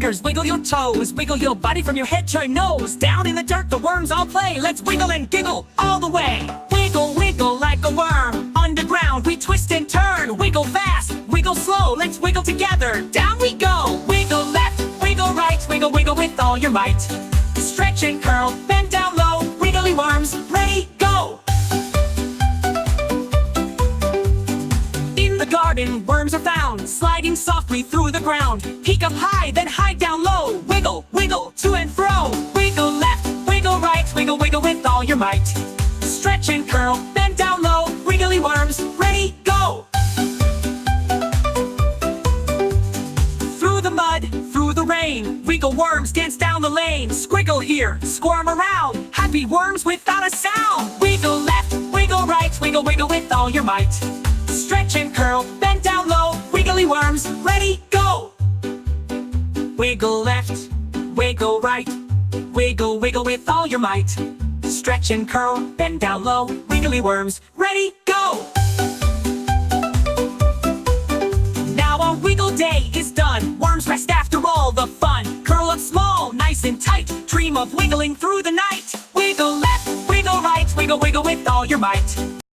fingers, wiggle your toes. Wiggle your body from your head to your nose. Down in the dirt, the worms all play. Let's wiggle and giggle all the way. Wiggle, wiggle like a worm. Underground, we twist and turn. Wiggle fast, wiggle slow. Let's wiggle together. Down we go. Wiggle left, wiggle right. Wiggle, wiggle with all your might. Stretch and curl, bend down low. Wiggly worms, ready, go. In the garden, worms are found, sliding softly through the ground. Peek up high, then hide down low. Wiggle, wiggle, to and fro. Wiggle left, wiggle right. Wiggle, wiggle with all your might. Stretch and curl, bend down low. Wiggly worms, ready, go. Through the mud, through the rain, wiggle worms dance down the lane. Squiggle here, squirm around. Happy worms without a sound. Wiggle left, wiggle right. Wiggle, wiggle with all your might. Stretch and curl, bend down low. Wiggly worms, ready, go. Wiggle left, wiggle right. Wiggle, wiggle with all your might. Stretch and curl, bend down low. Wiggly worms, ready, go. Now our wiggle day is done. Worms rest after all the fun. Curl up small, nice and tight. Dream of wiggling through the night. Wiggle left, wiggle right. Wiggle, wiggle with all your might.